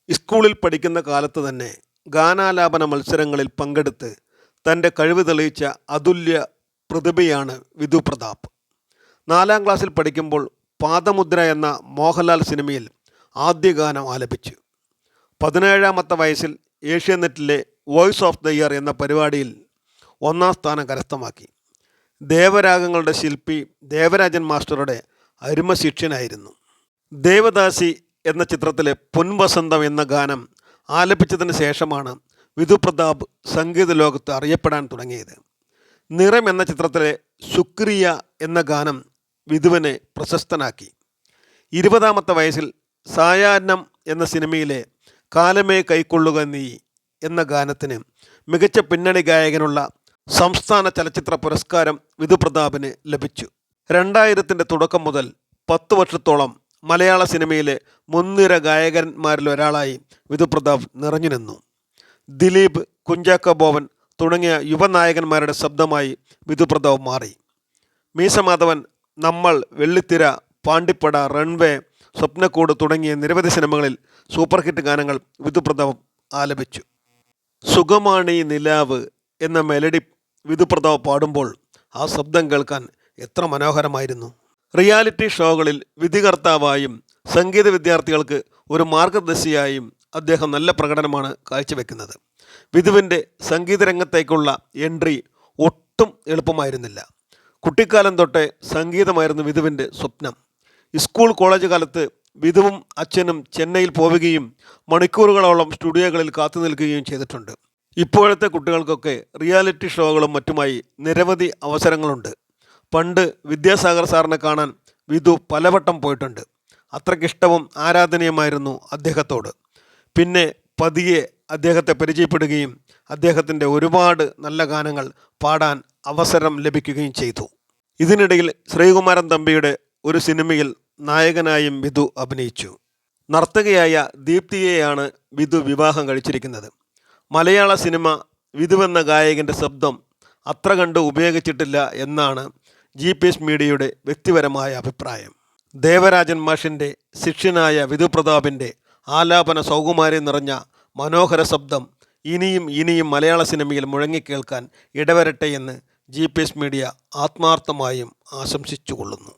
സ്കൂളിൽ പഠിക്കുന്ന കാലത്ത് തന്നെ ഗാനാലാപന മത്സരങ്ങളിൽ പങ്കെടുത്ത് തൻ്റെ കഴിവ് തെളിയിച്ച അതുല്യ പ്രതിഭയാണ് വിധു പ്രതാപ്. 4ാം ക്ലാസ്സിൽ പഠിക്കുമ്പോൾ പാദമുദ്ര എന്ന മോഹൻലാൽ സിനിമയിൽ ആദ്യ ഗാനം ആലപിച്ചു. 17ാമത്തെ വയസ്സിൽ ഏഷ്യാനെറ്റിലെ വോയിസ് ഓഫ് ദ ഇയർ എന്ന പരിപാടിയിൽ 1ാം സ്ഥാനം കരസ്ഥമാക്കി. ദേവരാഗങ്ങളുടെ ശില്പി ദേവരാജൻ മാസ്റ്ററുടെ അരുമ ശിഷ്യനായിരുന്നു. ദേവദാസി എന്ന ചിത്രത്തിലെ പൊൻവസന്തം എന്ന ഗാനം ആലപിച്ചതിന് ശേഷമാണ് വിധു പ്രതാപ് സംഗീത ലോകത്ത് അറിയപ്പെടാൻ തുടങ്ങിയത്. നിറം എന്ന ചിത്രത്തിലെ ശുക്രിയ എന്ന ഗാനം വിധുവിനെ പ്രശസ്തനാക്കി. 20ാമത്തെ വയസ്സിൽ സായാഹ്നം എന്ന സിനിമയിലെ കാലമേ കൈക്കൊള്ളുക നീ എന്ന ഗാനത്തിന് മികച്ച പിന്നണി ഗായകനുള്ള സംസ്ഥാന ചലച്ചിത്ര പുരസ്കാരം വിധു പ്രതാപിന് ലഭിച്ചു. 2000ൻ്റെ തുടക്കം മുതൽ 10 വർഷത്തോളം മലയാള സിനിമയിലെ മുൻനിര ഗായകന്മാരിലൊരാളായി വിധു പ്രതാപ് നിറഞ്ഞു നിന്നു. ദിലീപ്, കുഞ്ചാക്കോ ബോബൻ തുടങ്ങിയ യുവനായകന്മാരുടെ ശബ്ദമായി വിധു പ്രതാപ് മാറി. മീശമാധവൻ, നമ്മൾ, വെള്ളിത്തിര, പാണ്ടിപ്പട, റൺവേ, സ്വപ്നക്കൂട് തുടങ്ങിയ നിരവധി സിനിമകളിൽ സൂപ്പർ ഹിറ്റ് ഗാനങ്ങൾ വിധു പ്രതാപ് ആലപിച്ചു. സുഖമാണീ നിലാവ് എന്ന മെലഡി വിധു പ്രതാപ് പാടുമ്പോൾ ആ ശബ്ദം കേൾക്കാൻ എത്ര മനോഹരമായിരുന്നു. റിയാലിറ്റി ഷോകളിൽ വിധികർത്താവായും സംഗീത വിദ്യാർത്ഥികൾക്ക് ഒരു മാർഗദർശിയായും അദ്ദേഹം നല്ല പ്രകടനമാണ് കാഴ്ചവെക്കുന്നത്. വിധുവിൻ്റെ സംഗീത രംഗത്തേക്കുള്ള എൻട്രി ഒട്ടും എളുപ്പമായിരുന്നില്ല. കുട്ടിക്കാലം തൊട്ടേ സംഗീതമായിരുന്നു വിധുവിൻ്റെ സ്വപ്നം. സ്കൂൾ കോളേജ് കാലത്ത് വിധുവും അച്ഛനും ചെന്നൈയിൽ പോവുകയും മണിക്കൂറുകളോളം സ്റ്റുഡിയോകളിൽ കാത്തു നിൽക്കുകയും ചെയ്തിട്ടുണ്ട്. ഇപ്പോഴത്തെ കുട്ടികൾക്കൊക്കെ റിയാലിറ്റി ഷോകളും മറ്റുമായി നിരവധി അവസരങ്ങളുണ്ട്. പണ്ട് വിദ്യാസാഗർ സാറിനെ കാണാൻ വിധു പലവട്ടം പോയിട്ടുണ്ട്. അത്രയ്ക്കിഷ്ടവും ആരാധനീയമായിരുന്നു അദ്ദേഹത്തോട്. പിന്നെ പതിയെ അദ്ദേഹത്തെ പരിചയപ്പെടുകയും അദ്ദേഹത്തിൻ്റെ ഒരുപാട് നല്ല ഗാനങ്ങൾ പാടാൻ അവസരം ലഭിക്കുകയും ചെയ്തു. ഇതിനിടയിൽ ശ്രീകുമാരൻ തമ്പിയുടെ ഒരു സിനിമയിൽ നായകനായും വിധു അഭിനയിച്ചു. നർത്തകിയായ ദീപ്തിയെയാണ് വിധു വിവാഹം കഴിച്ചിരിക്കുന്നത്. മലയാള സിനിമ വിധുവെന്ന ഗായകൻ്റെ ശബ്ദം അത്ര കണ്ട് ഉപയോഗിച്ചിട്ടില്ല എന്നാണ് GPS മീഡിയയുടെ വ്യക്തിപരമായ അഭിപ്രായം. ദേവരാജൻ മാഷിൻ്റെ ശിഷ്യനായ വിധു പ്രതാപിൻ്റെ ആലാപന സൗകുമാര്യം നിറഞ്ഞ മനോഹര ശബ്ദം ഇനിയും മലയാള സിനിമയിൽ മുഴങ്ങിക്കേൾക്കാൻ ഇടവരട്ടെ എന്ന് GPS മീഡിയ ആത്മാർത്ഥമായും ആശംസിച്ചുകൊള്ളുന്നു.